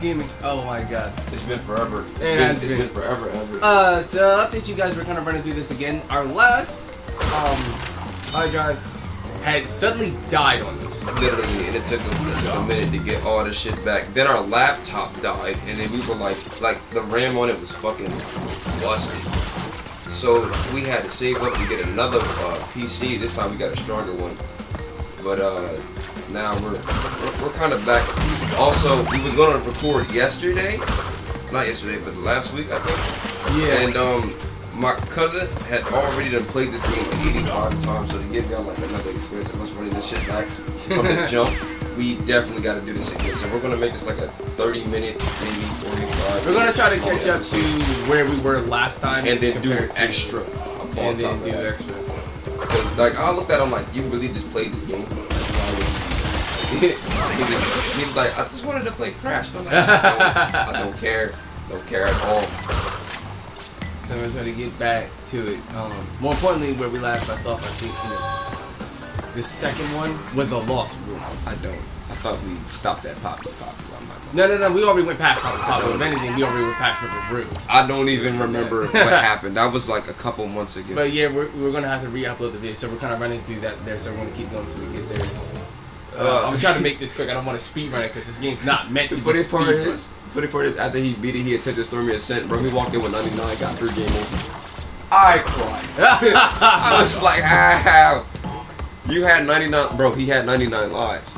Gaming. Oh my god. It's been forever. It's been forever, ever. To update you guys, we're kind of running through this again. Our last hard drive had suddenly died on us. Literally, and it took a minute to get all the shit back. Then our laptop died, and then we were like the RAM on it was fucking busted. So we had to save up to get another PC. This time we got a stronger one. But now we're kind of back. Also, we was gonna record yesterday, not yesterday, but last week I think. Yeah. And my cousin had already done played this game like 85 times, so to give y'all like another experience of us running this shit back from the jump, we definitely got to do this again. So we're gonna make this like a 30-minute, maybe 45. We're gonna try to catch up to where we were last time, and then do extra. And then do extra. Like I looked at him like, you really just played this game? He was like, I just wanted to play Crash. I'm like, I don't care at all. So we're trying to get back to it. More importantly, where we last left off, I think the second one was the Lost Room. I thought we stopped at Poppy. No. We already went past Poppy. If anything, we already went past River Room. I don't even remember what happened. That was like a couple months ago. But yeah, we're gonna have to re-upload the video, so we're kind of running through that there. So we're gonna keep going until we get there. I'm trying to make this quick. I don't want to speed run it because this game's not meant to be speed run. Funny part is, after he beat it, he attempted to storm me a cent. Bro, he walked in with 99, got 3 game over. I cried. I was like, how? You had 99, bro. He had 99 lives,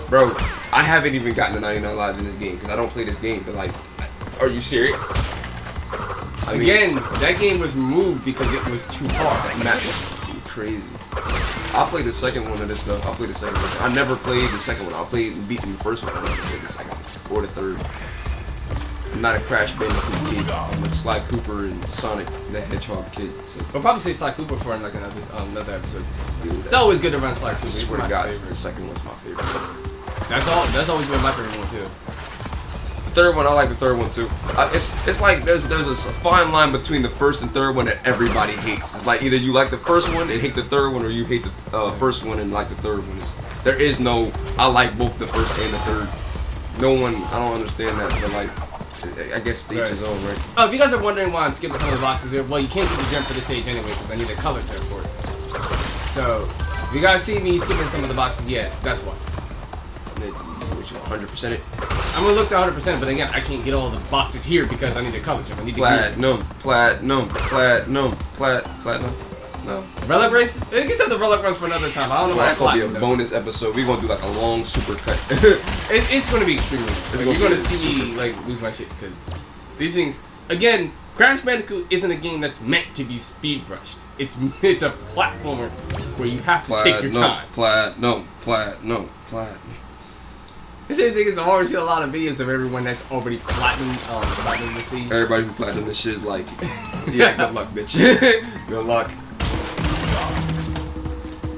bro. I haven't even gotten to 99 lives in this game because I don't play this game. But like, are you serious? Again, that game was removed because it was too hard. That was crazy. I played the second one of this stuff. I played the second one. I never played the second one. I played and beaten the first one. I never played the second or the third. I'm not a Crash Bandicoot kid. I'm a Sly Cooper and Sonic the Hedgehog kid. So. We'll probably say Sly Cooper for like another episode. Dude, it's always good to run Sly Cooper. I swear to God, the second one's my favorite. That's always been my favorite one too. The third one, I like the third one too. It's like there's a fine line between the first and third one that everybody hates. It's like either you like the first one and hate the third one, or you hate the first one and like the third one. There is no I like both the first and the third. No one, I don't understand that, but like, I guess to each his own, right? Oh, if you guys are wondering why I'm skipping some of the boxes here, well, you can't get the gem for this stage anyway because I need a color gem for it. So, if you guys see me skipping some of the boxes, yeah, that's why. Which 100% it? I'm gonna look to 100%, but again, I can't get all the boxes here because I need a color gem. I need to platinum. No. Relic race? We can save the relic race for another time. I don't know why it's gonna be a bonus episode. We're gonna do like a long super cut. It's gonna be extremely. You're gonna see me like lose my shit because these things. Again, Crash Bandicoot isn't a game that's meant to be speed rushed. It's a platformer where you have to take your time. Platinum. This thing is, I've already seen a lot of videos of everyone that's already platinum this stage. Everybody who platinum this shit is like, yeah, good luck, bitch. Good luck.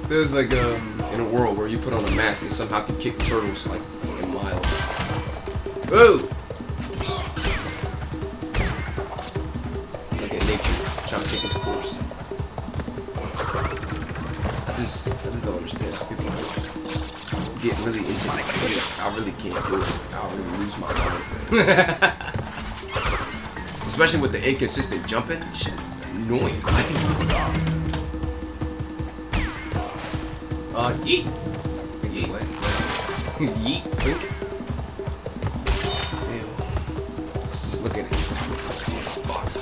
There's like in a world where you put on a mask and somehow can kick turtles like fucking miles. Whoa! Look at nature trying to take its course. I just don't understand how people get really into it. I really can't do it. I'll really lose my mind. Especially with the inconsistent jumping, shit is annoying. Yeet. Yeet. Yeet. Blink. Just look at it. This box.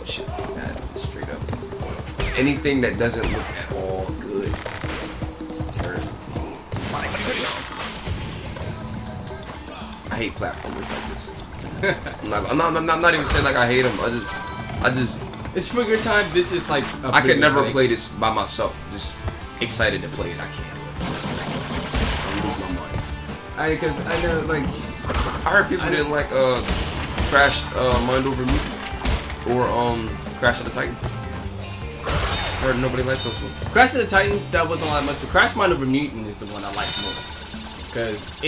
Shit like that. Straight up. Anything that doesn't look at all good. It's terrible. I hate platformers like this. I'm not even saying like I hate them. I just. It's for your time. This is like. I could never play this by myself. Just excited to play it. I can't do it. I lose my mind. Because I know like. I heard people didn't like Crash Mind Over Mutant or Crash of the Titans. I heard nobody liked those ones. Crash of the Titans, that wasn't all that much. So Crash Mind Over Mutant is the one I like more. Because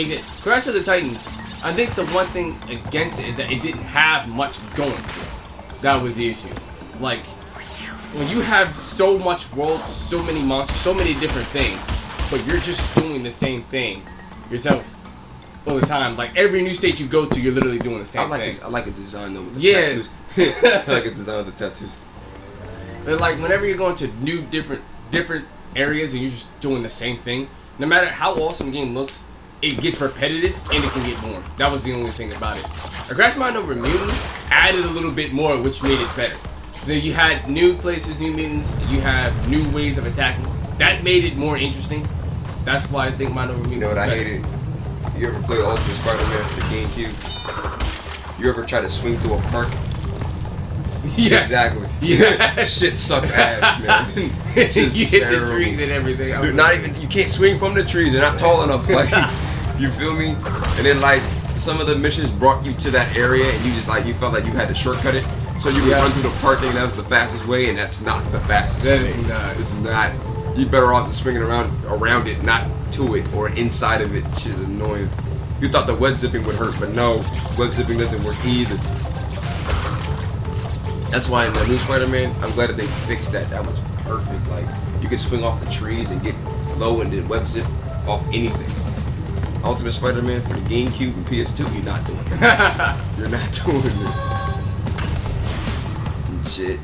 Crash of the Titans, I think the one thing against it is that it didn't have much going for it. That was the issue. Like, when you have so much world, so many monsters, so many different things, but you're just doing the same thing yourself, all the time. Like every new state you go to, you're literally doing the same thing. I like his design though with the Yeah. tattoos. I like his design with the tattoos. But like whenever you're going to new different areas and you're just doing the same thing, no matter how awesome the game looks, it gets repetitive and it can get boring. That was the only thing about it. A Crash Mind over Mutant added a little bit more, which made it better. So you had new places, new mutants, you have new ways of attacking. That made it more interesting. That's why I think Mind over Mutant. You know what was I better. hated? You ever play Ultimate Spider-Man for the GameCube? You ever try to swing through a park? Yes. Exactly. Yeah. Shit sucks ass, man. Just you hit the terrible. trees and everything. Dude, not even, you can't swing from the trees. They're not tall enough. Like, you feel me? And then like some of the missions brought you to that area, and you just like you felt like you had to shortcut it. So you would run through the park thinking that was the fastest way, and that's not the fastest That way. is not. It's not. You better off just swinging around it, not to it or inside of it. Shit is annoying. You thought the web zipping would hurt, but no, web zipping doesn't work either. That's why in the new Spider-Man, I'm glad that they fixed that. That was perfect. Like, you could swing off the trees and get low and then web zip off anything. Ultimate Spider-Man for the GameCube and PS2, you're not doing that. You're not doing it. And shit.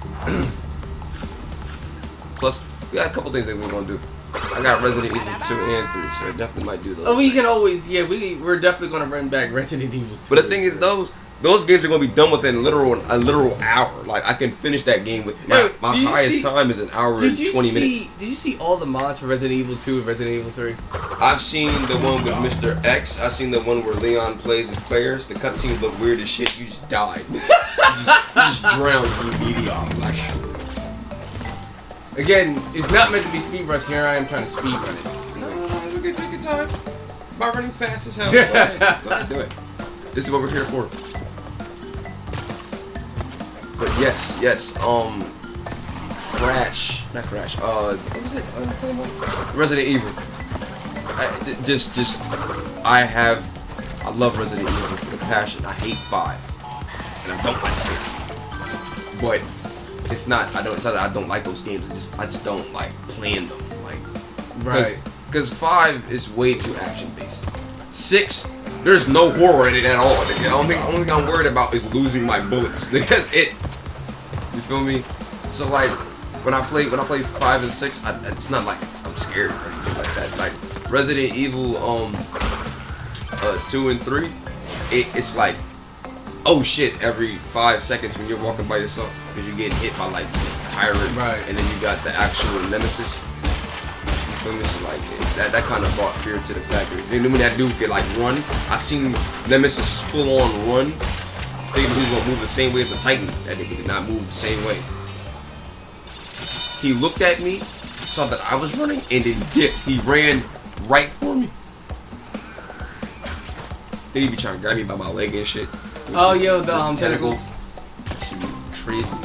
Plus, we got a couple things that we're gonna do. I got Resident Evil 2 and 3, so I definitely might do those. Oh, we can always, we're definitely gonna run back Resident Evil 2. But the thing is, those games are gonna be done within a literal hour. Like I can finish that game with my highest time is an hour and 20 minutes. Did you see all the mods for Resident Evil 2 and Resident Evil 3? I've seen the one with Mr. X. I've seen the one where Leon plays as Claire's. The cutscenes look weird as shit. You just die. you just drown immediately. Like, again, it's not meant to be speed rush. Here I am trying to speed run it. no, it's okay. Take your time. By running fast as hell. Go ahead, do it. This is what we're here for. But yes, not Crash, what was it? Resident Evil. I love Resident Evil with a passion. I hate 5, and I don't like 6. But it's not that I don't like those games. I just don't like playing them. Like, Right. Because 5 is way too action based. 6. There's no horror in it at all. The only thing I'm worried about is losing my bullets. Because you feel me? So like, when I play 5 and 6, it's not like I'm scared or anything like that. Like Resident Evil 2 and 3, it's like, oh shit, every 5 seconds when you're walking by yourself because you're getting hit by like the tyrant, Right. And then you got the actual nemesis. So like that kind of brought fear to the factory. And then when that dude could like run, I seen Nemesis full on run, thinking he was gonna move the same way as the Titan. That nigga did not move the same way. He looked at me, saw that I was running, and then dipped. He ran right for me. Then he be trying to grab me by my leg and shit. Oh, yo, the tentacles. Should be crazy.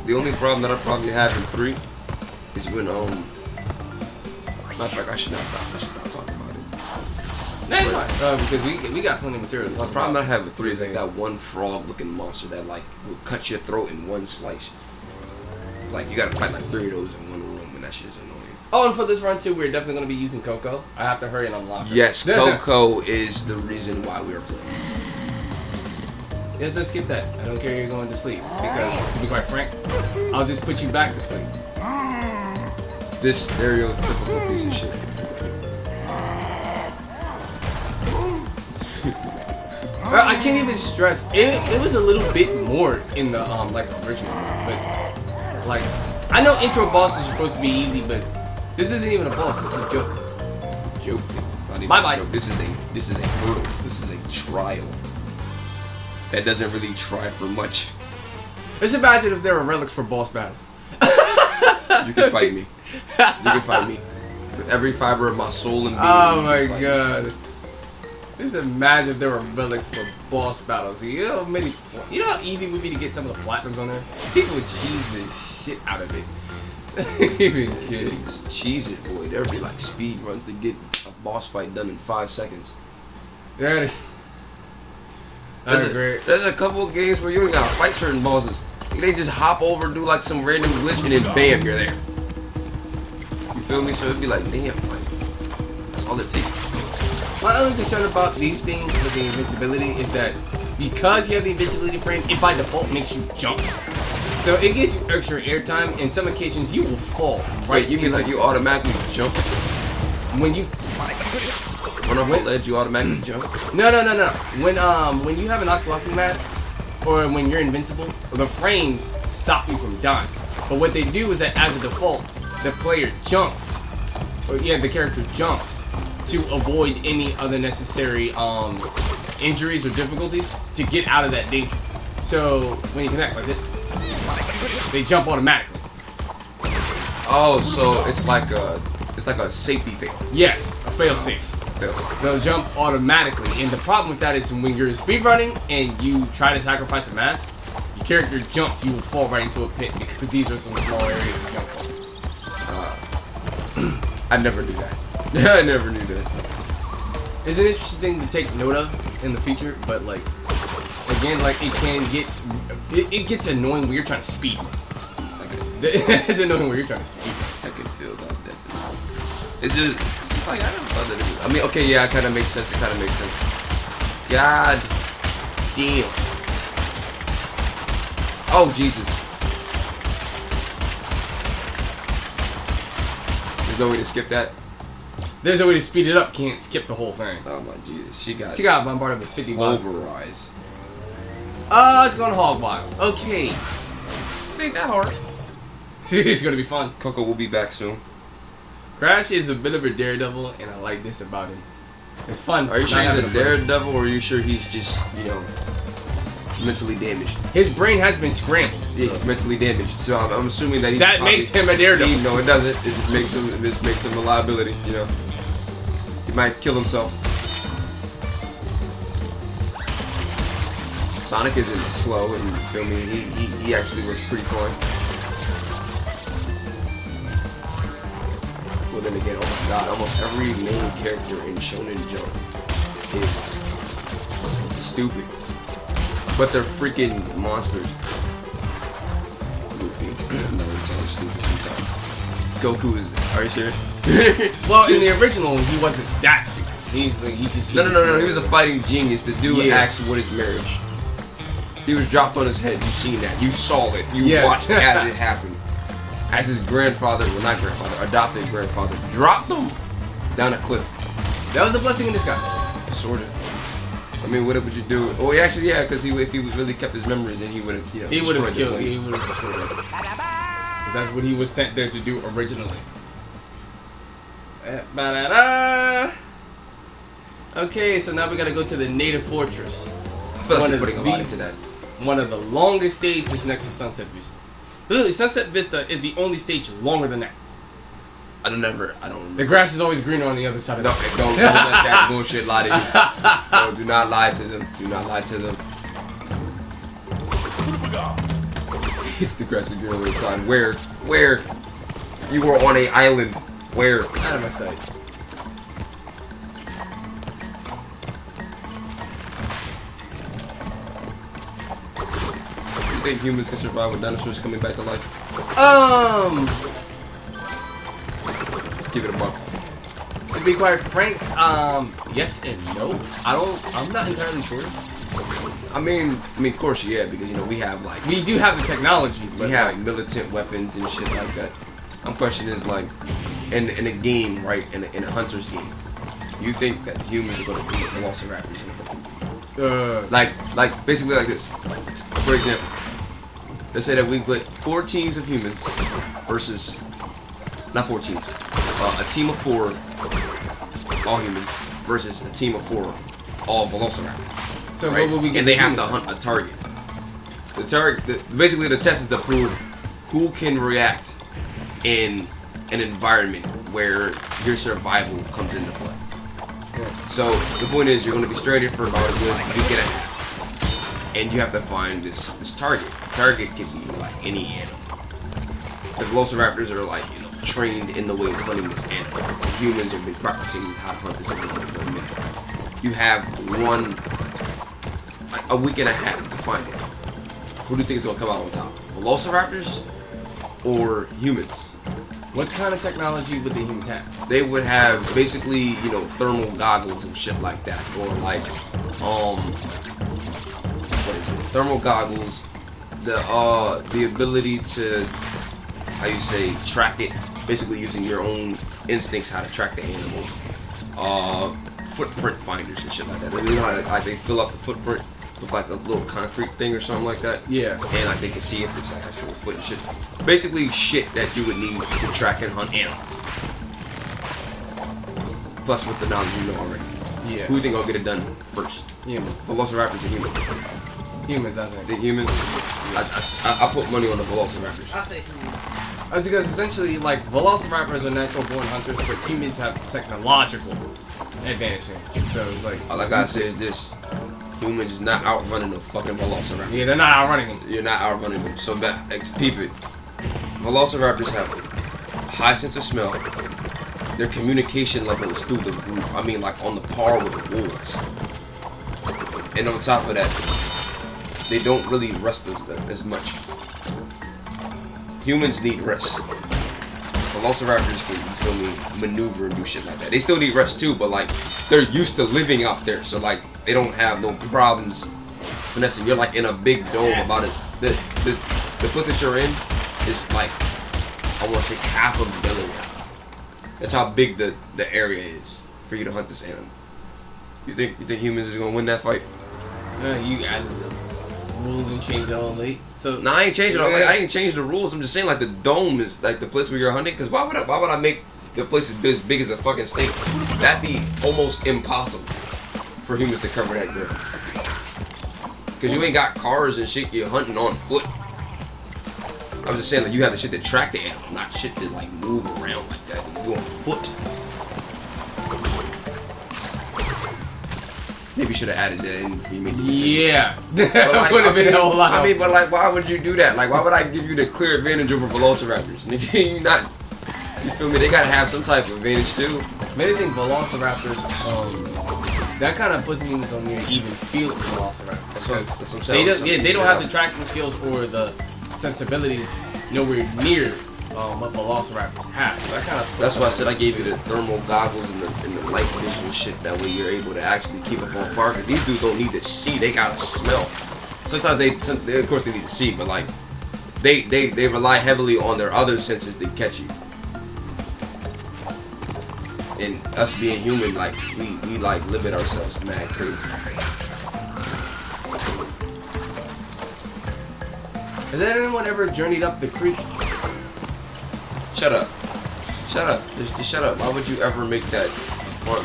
The only problem that I probably have in 3 is when matter of fact, I should not stop talking about it. That's fine. Because we got plenty of material. The problem that I have with 3 is like that one frog-looking monster that like will cut your throat in one slice. Like you gotta fight like 3 of those in one room, and that shit is annoying. Oh, and for this run too, we're definitely gonna be using Coco. I have to hurry and unlock her. Yes, Coco is the reason why we are playing. Yes, let's skip that. I don't care you're going to sleep. Because, to be quite frank, I'll just put you back to sleep. This stereotypical piece of shit. I can't even stress. It was a little bit more in the like original one, but like I know intro bosses are supposed to be easy, but this isn't even a boss. This is a joke. Bye-bye. This is a hurdle. This is a trial. That doesn't really try for much. Let's imagine if there were relics for boss battles. You can fight me. You can fight me. With every fiber of my soul and being. Oh my god. Just imagine if there were relics for boss battles. You know how easy it would be to get some of the platinums on there? People would cheese the shit out of it. Even kidding. Just cheese it, boy. There'd be like speed runs to get a boss fight done in 5 seconds. That is. That's great. There's a couple of games where you ain't gotta fight certain bosses. They just hop over, do like some random glitch, and then bam, you're there. You feel me? So it'd be like, damn, like, That's all it takes. My only concern about these things with the invincibility is that because you have the invincibility frame, it by default makes you jump. So it gives you extra airtime, and some occasions you will fall. Right? Wait, you mean like you automatically jump? When you When off a ledge, you automatically jump? No. When you have an octolocking mask, or when you're invincible, the frames stop you from dying. But what they do is that as a default, the player jumps, or yeah, the character jumps to avoid any other necessary injuries or difficulties to get out of that danger. So when you connect like this, they jump automatically. Oh, so it's like a safety fail. Yes, a fail-safe. They'll jump automatically, and the problem with that is when you're speedrunning and you try to sacrifice a mask, your character jumps, you will fall right into a pit because these are some small areas to jump on. I never knew that. I never knew that. It's an interesting thing to take note of in the future, but like, again, like it gets annoying when you're trying to speed. It's annoying when you're trying to speed. I can feel that definitely. It's just like I don't know that. I mean, okay, yeah, it kind of makes sense. It kind of makes sense. God damn. Oh Jesus. There's no way to skip that. There's a way to speed it up. Can't skip the whole thing. Oh my Jesus. She got bombarded with 50 bucks. overrise. It's going hog wild. Okay. It ain't that hard. It's gonna be fun. Coco will be back soon. Crash is a bit of a daredevil, and I like this about him. It's fun. Are you sure he's a daredevil, or are you sure he's just, you know, mentally damaged? His brain has been scrambled. Yeah, he's mentally damaged. So I'm assuming that that makes him a daredevil. No, it doesn't. It just makes him a liability. You know, he might kill himself. Sonic isn't slow, and you feel me? He actually works pretty fine. Well, then again, oh my God, almost every main character in Shonen Jump is stupid, but they're freaking monsters. Goofy, stupid sometimes. Goku is. Are you sure? Well, in the original, he wasn't that stupid. He's like he just. No. He was a fighting genius. The dude asked, "What is marriage?" He was dropped on his head. You seen that? You saw it. You watched as it happened. As his grandfather, well not grandfather, adopted grandfather, dropped him down a cliff. That was a blessing in disguise. Sort of. I mean, what would you do? Oh, actually, yeah, because if he really kept his memories, then he would have, you know, he would have killed. He would have destroyed it. Because that's what he was sent there to do originally. Okay, so now we gotta go to the native fortress. I feel like you're putting a lot into that. One of the longest stages next to Sunset Vista. Literally, Sunset Vista is the only stage longer than that. I don't remember. The grass is always greener on the other side of it. Don't let that bullshit lie to you. No, do not lie to them. Do not lie to them. It's the grass is greener on the other side. Where? You were on an island. Where? Out of my sight. You think humans can survive with dinosaurs coming back to life? Let's give it a buck. To be quite frank, yes and no. I'm not entirely sure. I mean, of course, yeah, because you know we have like we do have the technology, but we have militant weapons and shit like that. My question is like, in a game, right? In a hunter's game, you think that humans are going to beat velociraptors in a hunter? Like basically like this. For example, let's say that we put 4 teams of humans versus not 4 teams, a team of 4 all humans versus a team of 4 all velociraptors. So right? what will we get? And they have to hunt a target. Basically the test is to prove who can react in an environment where your survival comes into play. Yeah. So the point is, you're going to be stranded for about a good week and a half, and you have to find this target. The target can be like any animal. The velociraptors are like, you know, trained in the way of hunting this animal. Humans have been practicing how to hunt this animal for a minute. You have a week and a half to find it. Who do you think is going to come out on top? Velociraptors or humans? What kind of technology would the humans have? They would have basically, you know, thermal goggles and shit like that, or like, what is it? Thermal goggles, the ability to, how you say, track it, basically using your own instincts how to track the animal. Footprint finders and shit like that. You know how like they fill up the footprint with like a little concrete thing or something like that. Yeah. And like they can see if it's like actual foot and shit. Basically shit that you would need to track and hunt animals. Plus with the knowledge you know already. Yeah. Who do you think will get it done first? Humans. Velociraptors or humans? Humans, I think. Think humans? I put money on the Velociraptors. I say humans. That's because essentially, like, velociraptors are natural born hunters, but humans have technological advantage. So it's like. All I gotta say is this: humans is not outrunning the fucking Velociraptor. Yeah, they're not outrunning them. You're not outrunning them. So that peep it. Velociraptors have a high sense of smell. Their communication level is through the roof. I mean, like on the par with the wolves. And on top of that, they don't really rest as much. Humans need rest. Velociraptors can, you feel me, maneuver and do shit like that. They still need rest too, but like they're used to living out there, so like they don't have no problems. Vanessa, you're like in a big dome about it. The place that you're in is like, I want to say half of Delaware. That's how big the area is for you to hunt this animal. You think humans is gonna win that fight? You added the rules and changed it all late. So No, I ain't changing. Like, I ain't changed the rules. I'm just saying like the dome is like the place where you're hunting. Cause why would I make the place as big as a fucking state? That'd be almost impossible for humans to cover that ground. Cause you ain't got cars and shit. You're hunting on foot. I'm just saying that you have the shit to track the animal, not shit to like move around like that. You on foot. Maybe you should have added that in before you made the decision. yeah, But, like, that would have been a whole lot. I mean, but like, why would you do that? Like, why would I give you the clear advantage over Velociraptors? Nigga, you not. You feel me? They gotta have some type of advantage too. Maybe think velociraptors. That kind of puts me on the even feel of velociraptors. That's what I'm Because saying. they don't have the tracking skills or the sensibilities nowhere near what velociraptors have. So that kind of. That's why I said I gave you the thermal goggles and the light vision shit. That way you're able to actually keep up on fire. Because these dudes don't need to see; they gotta smell. Sometimes they of course they need to see, but like they rely heavily on their other senses to catch you. And us being human, like we like limit ourselves mad crazy. Has anyone ever journeyed up the creek? Shut up. Shut up. Just shut up. Why would you ever make that pun?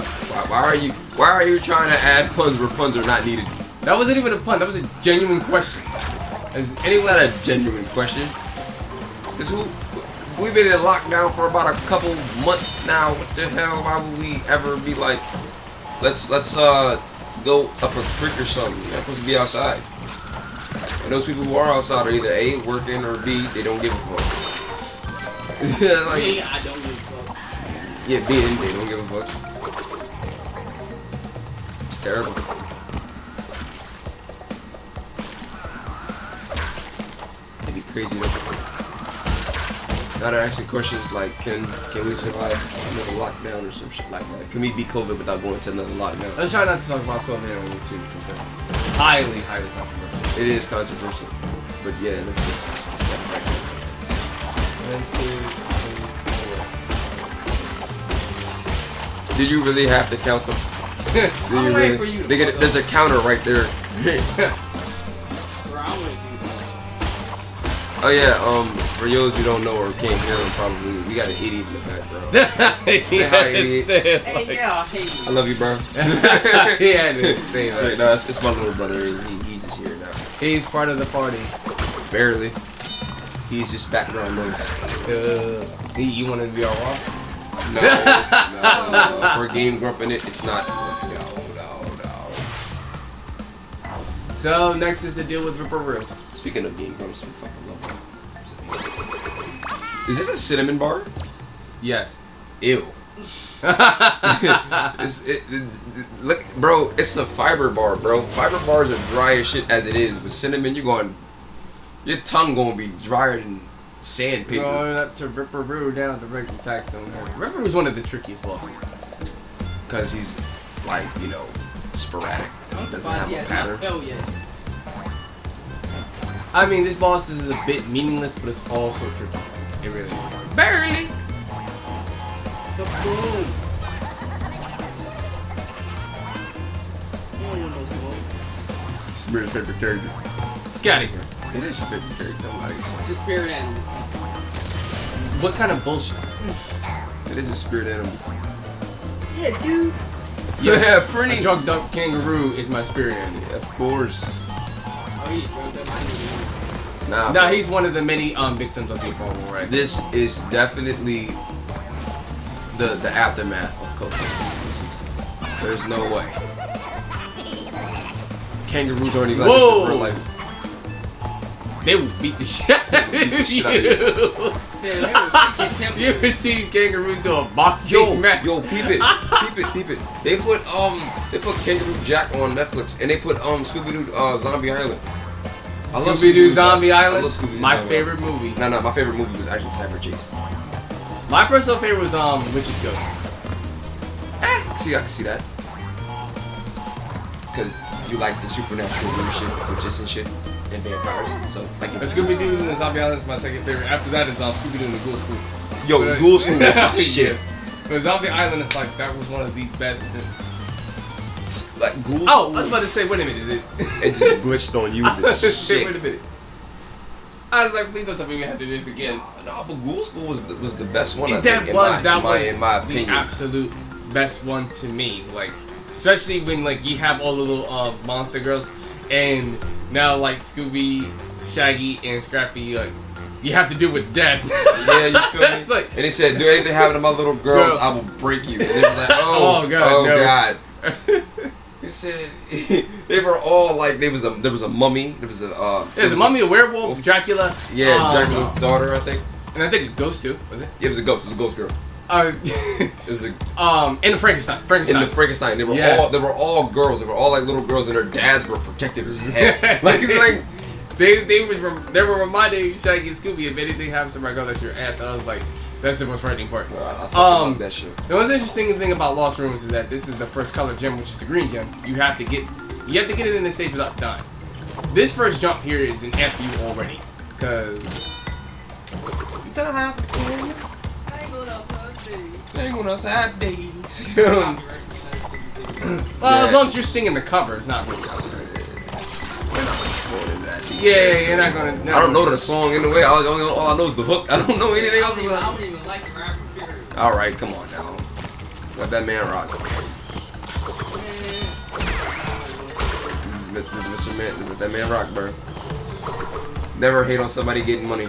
Why are you trying to add puns where puns are not needed? That wasn't even a pun. That was a genuine question. Has It's anyone? not a genuine question. Cause we've been in lockdown for about a couple months now. What the hell? Why would we ever be like, let's go up a creek or something? You're not supposed to be outside. And those people who are outside are either A, working, or B, they don't give a fuck. Yeah, like, Me, I don't give a fuck. yeah, B and they don't give a fuck. It's terrible. It'd be crazy though. Now they're asking questions like, can we survive another lockdown or some shit like that? Can we beat COVID without going to another lockdown? Let's try not to talk about COVID on YouTube because that's highly controversial. It is controversial, but yeah, let's step back. 1, 2, 3, 4. Did you really have to count them? Did I'm you waiting really? for you to They get, fuck there's a counter right there. Bro, I'm gonna do Oh yeah, for those who don't know or can't hear him, probably we got an idiot in the background. Say hi, idiot. that. Hey, yeah, I hate I you. love you, bro. He had to say that. No, it's my little brother. He just here now. He's part of the party. Barely. He's just background noise. You want to be our boss? No. For Game Grump in it, it's not. No. So next is to deal with Ripperoo. Speaking of Game Grumps, we fucking love them. Is this a cinnamon bar? Yes. Ew. Look, bro, it's a fiber bar, bro. Fiber bars are dry as shit as it is. With cinnamon, your tongue gonna be drier than sandpaper. Going up to Ripperoo down to break the tax don't hurt. Ripperoo is one of the trickiest bosses. Because he's, like, you know, sporadic. Doesn't have a pattern. Hell yeah. I mean, this boss is a bit meaningless, but it's also tricky. It really is. Barely! The boom. No smoke. Spirit's favorite character. Get out of here. It is your favorite character. It's a spirit animal. What kind of bullshit? It is a spirit animal. Yeah, dude. Yeah, A pretty. drugged up kangaroo is my spirit animal. Of course. Oh, he's drugged up. I knew Nah, Nah, he's one of the many victims of the Apollo, right? this is definitely the aftermath of Coco. There's no way. Kangaroos already like this in real life. They will beat the shit out of Beat the shit out of you. You ever seen kangaroos do a boxing Yo, match? yo, peep it, peep it. They put Kangaroo Jack on Netflix, and they put Scooby-Doo Zombie Island. I love Scooby-Doo Zombie I Island. love Scooby-Doo My Zombie favorite movie. No, my favorite movie was actually Cyber Chase. My personal favorite was Witch's Ghost. See, I can see that. Cause you like the supernatural weird shit, witches and shit, and vampires. So like, But Scooby-Doo and Zombie Island is my second favorite. After that is Scooby-Doo and the Ghoul School. yo, But- Ghoul School was my shit. But Zombie Island is like that was one of the best. Like Ghoul School. Oh, I was about to say, wait a minute. It just glitched on you. I The was about to say, shit. wait a minute. I was like, please don't tell me we have to do this again. No, but Ghoul School was the best one. I That think, was in my the opinion. absolute best one to me. Like, especially when like you have all the little monster girls, and now like Scooby, Shaggy, and Scrappy, like you have to do with dads. Yeah, you feel me? It's like, And he said, "Do anything happen to my little girls, Girl. I will break you." And it was like, "Oh, Oh, God, no. God." He said they were all like, there was a mummy, there was a there's a mummy, a werewolf, Dracula. Yeah, Dracula's daughter, I think. And I think a ghost too. Was it? Yeah, it was a ghost. It was a ghost girl. It was a, In the Frankenstein. in the Frankenstein. They were Yes. all all girls. They were all like little girls, and their dads were protective as hell. like They were reminding Shaggy and Scooby if anything happens to my girl, that's your ass. I was like, that's the most frightening part. I fucking love that shit. The most interesting thing about Lost Ruins is that this is the first color gem, which is the green gem. You have to get it in this stage without dying. This first jump here is an FU already, cause well, as long as you're singing the cover, it's not really. Yeah, you're not gonna. I don't know the song anyway. All I know is the hook. I don't know anything else I about don't even like Rapper Fury. it. All right, come on now. Let that man rock. Mr. Man, let that man rock, bro. Never hate on somebody getting money.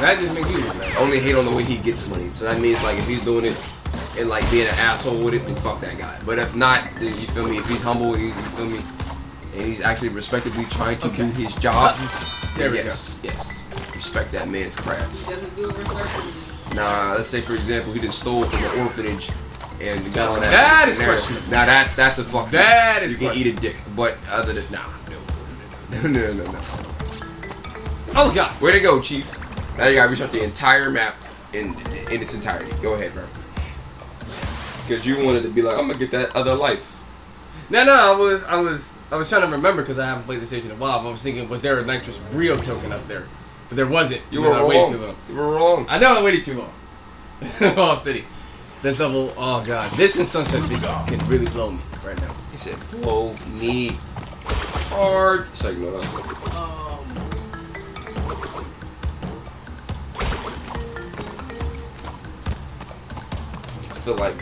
That just makes you mad. Only hate on the way he gets money. So that means like if he's doing it and like being an asshole with it, then fuck that guy. But if not, then you feel me? If he's humble, you feel me? And he's actually respectably trying to do his job. There we Yes. Respect that man's craft. He doesn't do it respectfully. Nah, let's say for example he just stole from an orphanage and got all that. That is there. questionable. Now that's a fuck. That is you can eat a dick, but other than no. Oh god. Way to go, Chief. Now you gotta research the entire map in its entirety. Go ahead, bro. Because you wanted to be like, I'm gonna get that other life. No, I was trying to remember because I haven't played this stage in a while. But I was thinking, was there a nitrous Brio token up there? But there wasn't. You because were I waited wrong. too long. You were wrong. I know I waited too long. Oh, City. This level, oh god. This and Sunset Beast can really blow me right now. He said, blow me hard. So you know that. I feel like,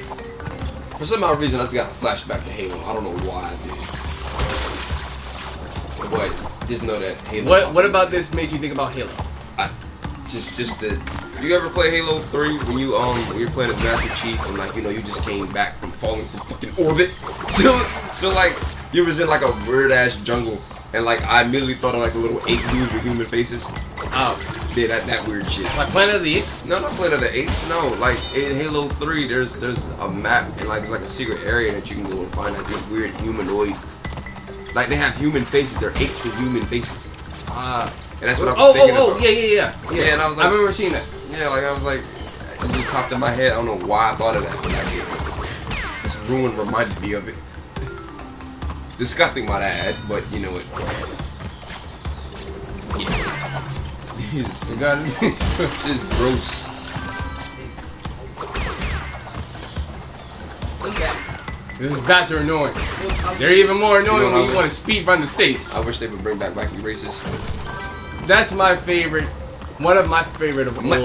for some odd reason, I just got a flashback to Halo. I don't know why I did. But just know that Halo. What about this made you think about Halo? Just the. You ever play Halo 3 when you're playing as Master Chief and like you just came back from falling from fucking orbit? So like you was in like a weird ass jungle and like I immediately thought of like a little 8 dudes with human faces. Oh. Yeah, that weird shit. Like Planet of the Apes? No, not Planet of the Apes. No, like in Halo 3, there's a map and like there's like a secret area that you can go and find like this weird humanoid. Like they have human faces. They're apes with human faces. And that's what I was thinking about. Yeah. Yeah, and I was like, I remember seeing that. Yeah, like I was like, it just popped in my head. I don't know why I thought of that. But this ruin reminded me of it. Disgusting, might I add, but you know what? Shit is gross. Those bats are annoying. They're even more annoying when you want to speed run the stage. I wish they would bring back wacky races. That's my favorite. One of my favorite of all time.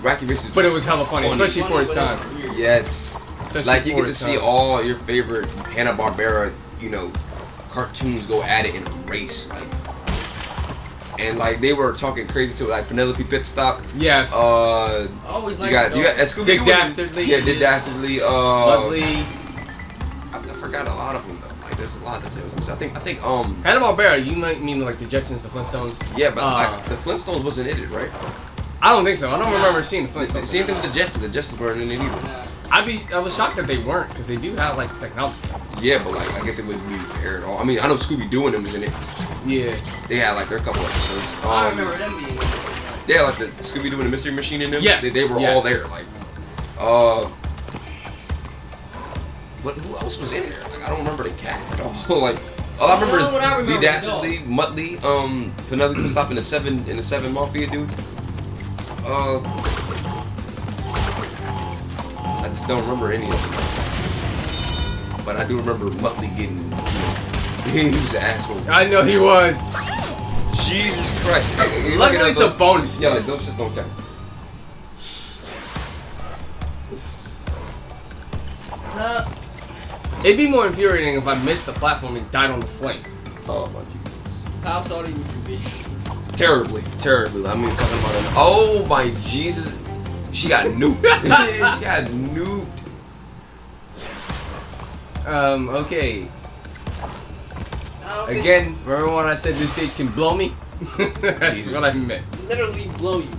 Wacky races. But it was hella funny, especially for its time. Yes. Especially like you for get to its see time. all your favorite Hanna-Barbera, you know, cartoons go at it in a race, like, and like they were talking crazy to like Penelope Pitstop. Yes. Always you like got Scooby-Doo. Dick Dastardly. Yeah, Dick Dastardly. Lovely. I forgot a lot of them though. Like there's a lot of them. I think Hanna-Barbera, you might mean like the Jetsons, the Flintstones. Yeah, but like the Flintstones wasn't in it, right? I don't think so. I don't remember seeing the Flintstones. Same thing with the Jetsons. The Jetsons weren't in it either. I was shocked that they weren't, because they do have like technology. Yeah, but like I guess it wouldn't be fair at all. I mean, I know Scooby-Doo and them was in it. Yeah. They had like their couple episodes. I remember them being. They had like the Scooby-Doo and the Mystery Machine in them. Yes. They were all there. Like, but who else was in there? Like I don't remember the cast at all. Like all I remember is D. Dastardly, Muttley, Penelope Pitstop and the seven Mafia dudes. I just don't remember any of them. But I do remember Muttley getting, he was an asshole. I know he was. Jesus Christ. Luckily it's a bonus. Yeah, like, those just don't count. It'd be more infuriating if I missed the platform and died on the flame. Oh my Jesus. How salty would you be? Terribly. I mean, talking about it. Oh my Jesus. She got nuked. She got nuked. Okay. Again, remember when I said this stage can blow me? That's Jesus. what I meant. Literally blow you.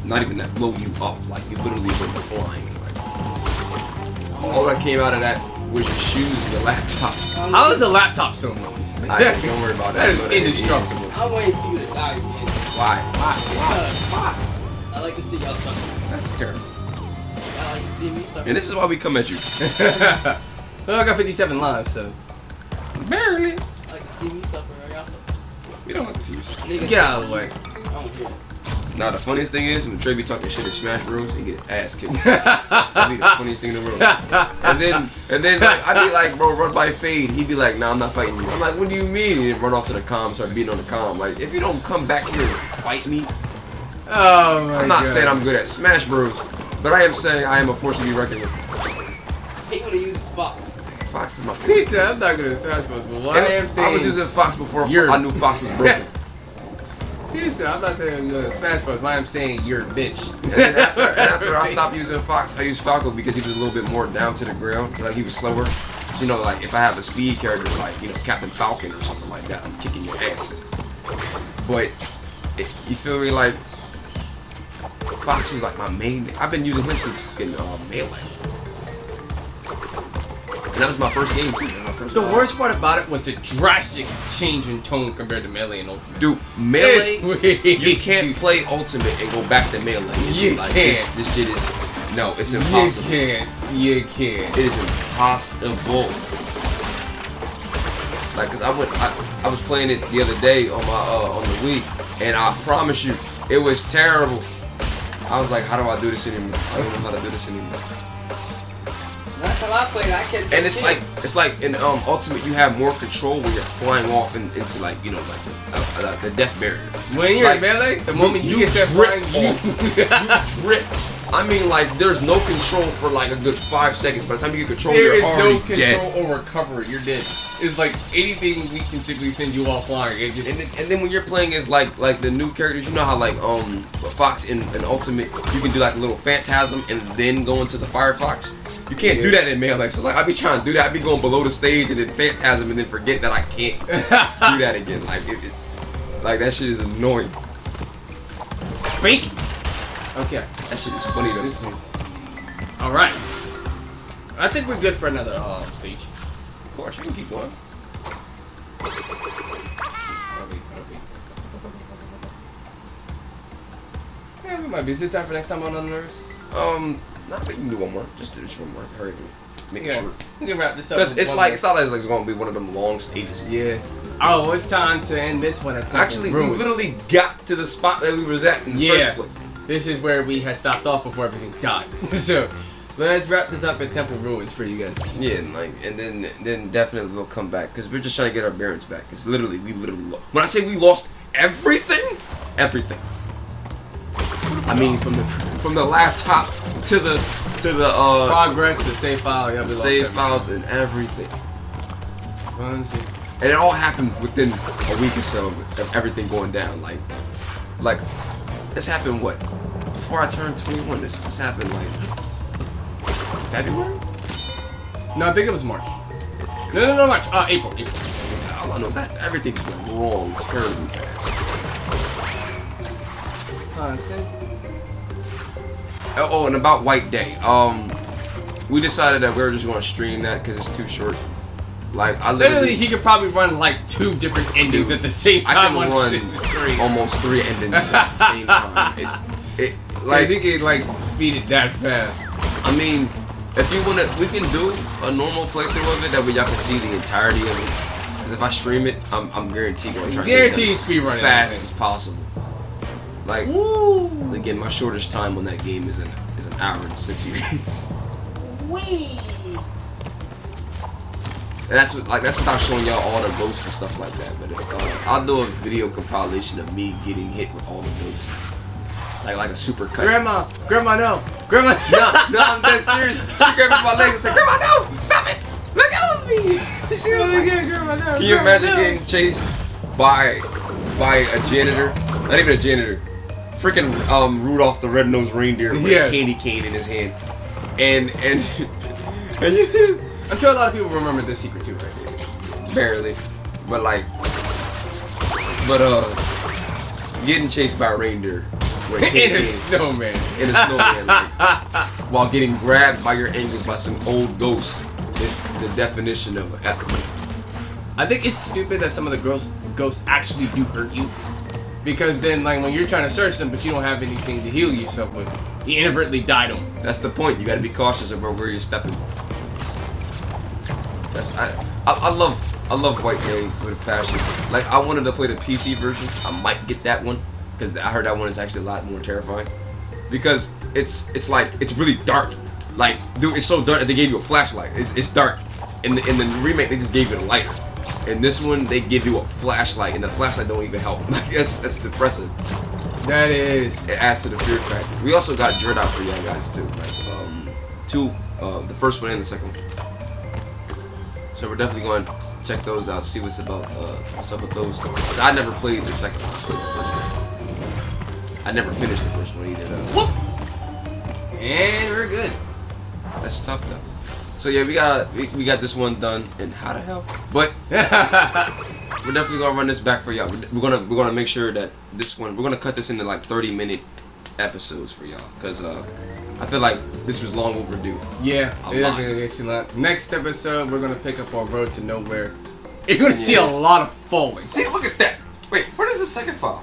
Not even that, blow you up. Like, you literally went flying. Like, all that came out of that was your shoes and your laptop. How is the laptop still moving? Don't worry about that. That is indestructible. I'm waiting for you to die again. Why? I like to see y'all suffer. That's terrible. I like to see me suffer. And this is why we come at you. Well, I got 57 lives, so. Barely. I like to see me suffer or y'all suffer. We don't have to see you. Niggas, Get out of the way. I don't hear it. Now the funniest thing is when Trey be talking shit at Smash Bros and get ass kicked. That'd be the funniest thing in the world. And then like, I'd be like, bro, run by Fade. He'd be like, nah, I'm not fighting you. I'm like, what do you mean? And he'd run off to the comm, start beating on the comm. Like, if you don't come back here and fight me, Oh my I'm not God. saying I'm good at Smash Bros, but I am saying I am a force to be reckoned with. He would have used his box. Fox is my He favorite. said, I'm not gonna Smash Bros, but what I am I saying. was using Fox before You're- I knew Fox was broken. He said, I'm not saying I'm gonna Smash Bros, but I'm saying you're a bitch. And then after I stopped using Fox, I used Falco because he was a little bit more down to the ground. Like he was slower. So, you know, like if I have a speed character like, you know, Captain Falcon or something like that, I'm kicking your ass. But you feel me? Like Fox was like my main. I've been using him since fucking Melee. And that was my first game too. Man. The worst part about it was the drastic change in tone compared to Melee and Ultimate. Dude, Melee, It's you can't play Ultimate and go back to Melee. And You be like, can't. This shit is, no, it's impossible. You can't. It is impossible. Like, cause I was playing it the other day on my on the Wii, and I promise you, it was terrible. I was like, how do I do this anymore? I don't know how to do this anymore. Last time I played, I can't. And it's like in Ultimate, you have more control when you're flying off into like, you know, like the death barrier. When you're Like, in Melee, the moment you get that drift flying, you drift. I mean, like, there's no control for like a good 5 seconds. By the time you get control, there you're is no already control dead. or recovery. You're dead. It's like anything we can simply send you off flying. It just And then when you're playing as like the new characters, you know how like Fox in Ultimate, you can do like a little Phantasm and then go into the Firefox. You can't do that in Melee. So like I be trying to do that. I be going below the stage and then Phantasm and then forget that I can't do that again. Like like that shit is annoying. fake. Okay. That shit is funny though. All right. I think we're good for another stage. Of course, you can keep going. Yeah, we might be. Is it time for next time on Unnerves? Nah, we can do one more. Just one more. Hurry up. Make sure. We can wrap this up. Because it's like, it's not like it's going to be one of them long stages. Yeah. Oh, it's time to end this one at Temple Actually, Ruins. we literally got to the spot that we was at in the first place. This is where we had stopped off before everything died. So, let's wrap this up at Temple Ruins for you guys. Yeah, and then definitely we'll come back because we're just trying to get our bearings back. Because literally, we literally lost. When I say we lost everything, everything. I mean, from the laptop to the progress, the save file, yeah, we lost save everything. files and everything. Honestly. And it all happened within a week or so of everything going down. Like this happened what? Before I turned 21. This happened like February? No, I think it was March. No, March. April. All I know is that everything's went wrong terribly fast. Oh, and about White Day. We decided that we were just going to stream that because it's too short. Like, I literally, he could probably run like 2 different endings at the same time. I can run almost 3 endings at the same time. Like, he could like speed it that fast. I mean, if you wanna, we can do a normal playthrough of it that way y'all can see the entirety of it. Because if I stream it, I'm guaranteed gonna try to get it speed running as fast as possible. Like, again, my shortest time on that game is an hour and 60 minutes. Wee. And that's without showing y'all all the ghosts and stuff like that. But I'll do a video compilation of me getting hit with all the ghosts, like a super cut. Grandma, no, no, I'm dead serious. She grabbed my legs and said, "Grandma, no, stop it! Look out me!" She was like, "Can you imagine getting chased by a janitor? Not even a janitor. Freaking Rudolph the Red-Nosed Reindeer with a candy cane in his hand, and I'm sure a lot of people remember this secret too, right? Barely, but getting chased by a reindeer in a snowman, like, while getting grabbed by your ankles by some old ghost is the definition of an athlete. I think it's stupid that some of the ghosts actually do hurt you. Because then, like, when you're trying to search them, but you don't have anything to heal yourself with, you inadvertently died them. That's the point. You got to be cautious about where you're stepping. I love White Day with a passion. Like, I wanted to play the PC version. I might get that one because I heard that one is actually a lot more terrifying. Because it's really dark. Like, dude, it's so dark that they gave you a flashlight. It's dark. In the remake, they just gave you a lighter. In this one, they give you a flashlight, and the flashlight don't even help. Like, that's depressing. That is. It adds to the fear factor. We also got Dread out for y'all guys too. Like, the first one and the second one. So we're definitely going to check those out, see what's up with those. So I never played the second one. I played the first one. I never finished the first one either. Whoop! And we're good. That's tough though. So yeah, we got this one done, and how the hell? But we're definitely gonna run this back for y'all. We're gonna make sure that this one, we're gonna cut this into like 30-minute episodes for y'all, cause I feel like this was long overdue. Yeah, it is gonna get too long. Next episode, we're gonna pick up our road to nowhere. You're gonna see a lot of falling. See, look at that. Wait, where is the second file?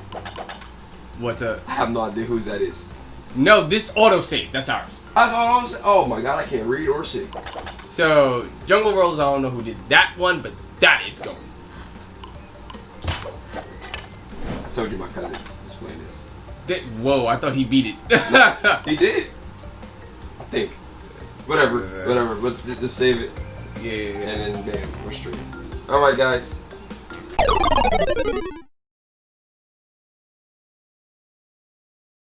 What's up? I have no idea whose that is. No, this autosave, that's ours. Oh my god, I can't read or see. So, Jungle Worlds, I don't know who did that one, but that is going. I told you my cousin was playing this. Whoa, I thought he beat it. He did. I think. Whatever. But just save it. Yeah. And then, damn, we're straight. Alright, guys.